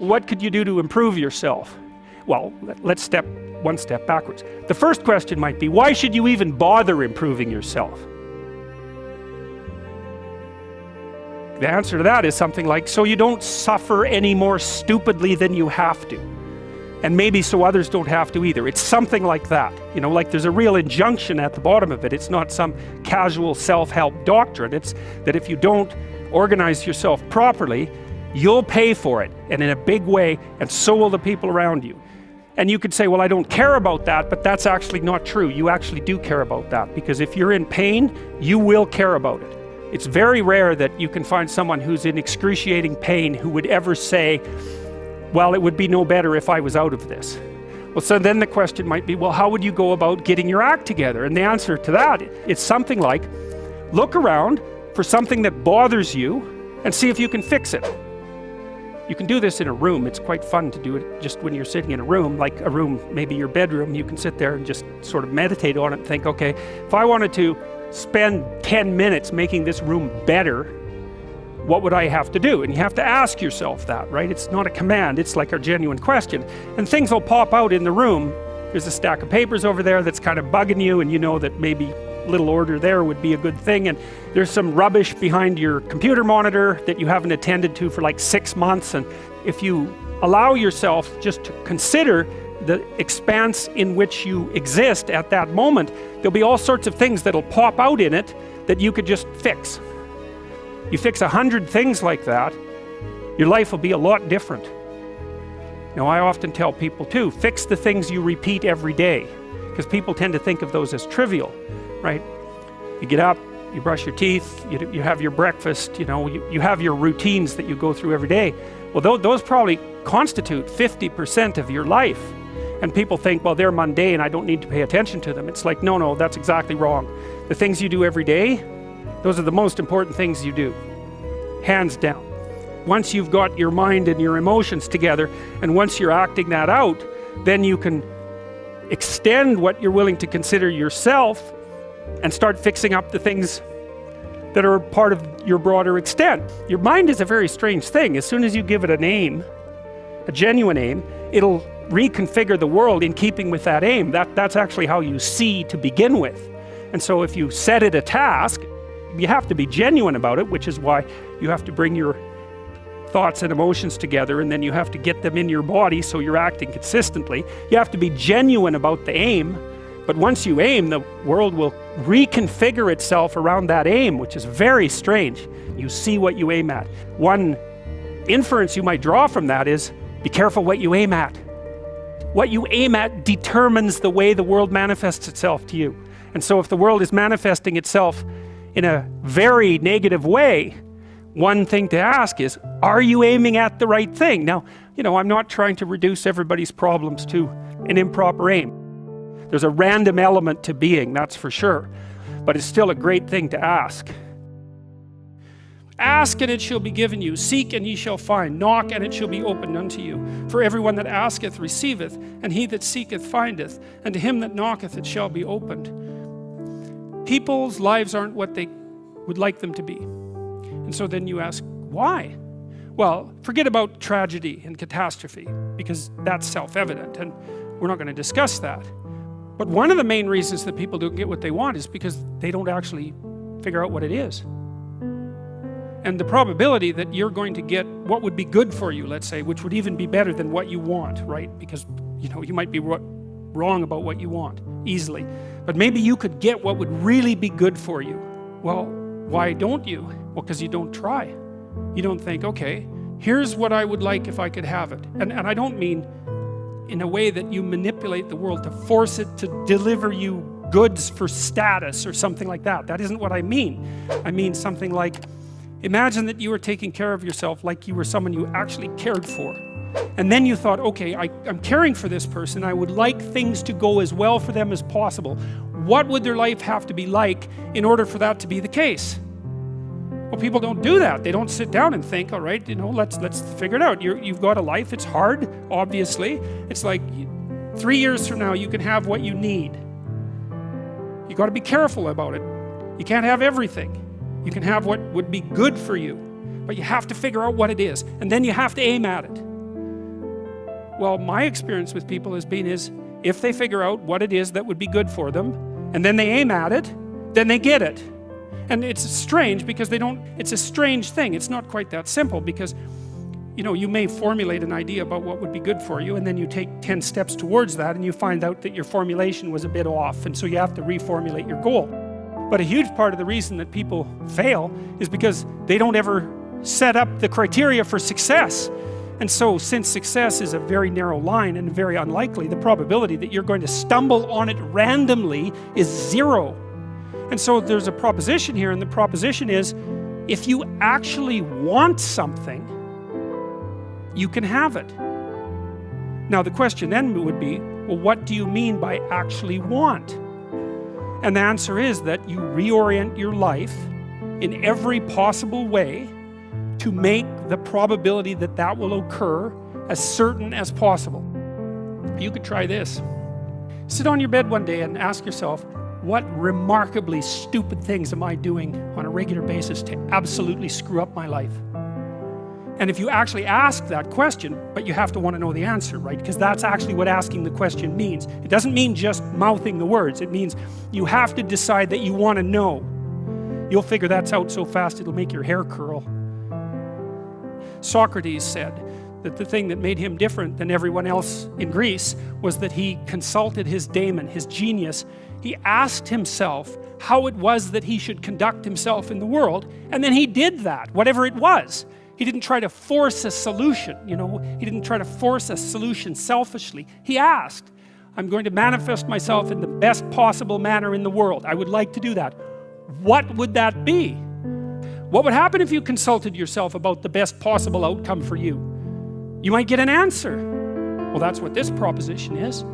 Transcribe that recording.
what could you do to improve yourself? Well, let's step one step backwards. The first question might be, why should you even bother improving yourself? The answer to that is something like, so you don't suffer any more stupidly than you have to. And maybe so others don't have to either. It's something like that. You know, like there's a real injunction at the bottom of it. It's not some casual self-help doctrine. It's that if you don't organize yourself properly, you'll pay for it, and in a big way, and so will the people around you. And you could say, well, I don't care about that, but that's actually not true. You actually do care about that, because if you're in pain, you will care about it. It's very rare that you can find someone who's in excruciating pain who would ever say, well, it would be no better if I was out of this. Well, so then the question might be, well, how would you go about getting your act together? And the answer to that is something like, look around for something that bothers you and see if you can fix it. You can do this in a room. It's quite fun to do it just when you're sitting in a room, like a room, maybe your bedroom. You can sit there and just sort of meditate on it and think, okay, if I wanted to spend 10 minutes making this room better, what would I have to do? And you have to ask yourself that, right? It's not a command, it's like a genuine question. And things will pop out in the room. There's a stack of papers over there that's kind of bugging you, and you know that maybe a little order there would be a good thing. And there's some rubbish behind your computer monitor that you haven't attended to for like 6 months. And if you allow yourself just to consider the expanse in which you exist at that moment, there'll be all sorts of things that'll pop out in it that you could just fix. You fix 100 things like that, your life will be a lot different. Now, I often tell people too, fix the things you repeat every day, because people tend to think of those as trivial, right? You get up, you brush your teeth, you have your breakfast, you know, you have your routines that you go through every day. Well, those probably constitute 50% of your life. And people think, well, they're mundane, I don't need to pay attention to them. It's like, no, that's exactly wrong. The things you do every day, those are the most important things you do, hands down. Once you've got your mind and your emotions together, and once you're acting that out, then you can extend what you're willing to consider yourself and start fixing up the things that are part of your broader extent. Your mind is a very strange thing. As soon as you give it a name, a genuine aim, it'll reconfigure the world in keeping with that aim. That's actually how you see to begin with. And so if you set it a task, you have to be genuine about it, which is why you have to bring your thoughts and emotions together, and then you have to get them in your body so you're acting consistently. You have to be genuine about the aim, but once you aim, the world will reconfigure itself around that aim, which is very strange. You see what you aim at. One inference you might draw from that is, be careful what you aim at. What you aim at determines the way the world manifests itself to you. And so if the world is manifesting itself in a very negative way, one thing to ask is, are you aiming at the right thing? Now, you know, I'm not trying to reduce everybody's problems to an improper aim. There's a random element to being, that's for sure. But it's still a great thing to ask. Ask and it shall be given you. Seek and ye shall find. Knock and it shall be opened unto you. For everyone that asketh receiveth, and he that seeketh findeth, and to him that knocketh it shall be opened. People's lives aren't what they would like them to be. And so then you ask, why? Well, forget about tragedy and catastrophe, because that's self-evident, and we're not going to discuss that. But one of the main reasons that people don't get what they want is because they don't actually figure out what it is. And the probability that you're going to get what would be good for you, let's say, which would even be better than what you want, right? Because, you know, you might be wrong about what you want easily. But maybe you could get what would really be good for you. Well, why don't you? Well, because you don't try. You don't think, okay, here's what I would like if I could have it. And I don't mean in a way that you manipulate the world to force it to deliver you goods for status or something like that. That isn't what I mean. I mean something like, imagine that you were taking care of yourself like you were someone you actually cared for. And then you thought, okay, I'm caring for this person. I would like things to go as well for them as possible. What would their life have to be like in order for that to be the case? Well, people don't do that. They don't sit down and think, all right, you know, let's figure it out. You've got a life. It's hard, obviously. It's like 3 years from now, you can have what you need. You got to be careful about it. You can't have everything. You can have what would be good for you, but you have to figure out what it is, and then you have to aim at it. Well, my experience with people has been is if they figure out what it is that would be good for them, and then they aim at it, then they get it. And it's strange because it's a strange thing. It's not quite that simple because, you know, you may formulate an idea about what would be good for you, and then you take 10 steps towards that, and you find out that your formulation was a bit off, and so you have to reformulate your goal. But a huge part of the reason that people fail is because they don't ever set up the criteria for success. And so, since success is a very narrow line and very unlikely, the probability that you're going to stumble on it randomly is 0. And so there's a proposition here, and the proposition is, if you actually want something, you can have it. Now the question then would be, well, what do you mean by actually want? And the answer is that you reorient your life in every possible way to make the probability that that will occur as certain as possible. You could try this. Sit on your bed one day and ask yourself, what remarkably stupid things am I doing on a regular basis to absolutely screw up my life? And if you actually ask that question, but you have to want to know the answer, right? Because that's actually what asking the question means. It doesn't mean just mouthing the words. It means you have to decide that you want to know. You'll figure that's out so fast it'll make your hair curl. Socrates said that the thing that made him different than everyone else in Greece was that he consulted his daemon, his genius. He asked himself how it was that he should conduct himself in the world, and then he did that, whatever it was. He didn't try to force a solution, you know, he didn't try to force a solution selfishly. He asked, I'm going to manifest myself in the best possible manner in the world. I would like to do that. What would that be? What would happen if you consulted yourself about the best possible outcome for you? You might get an answer. Well, that's what this proposition is.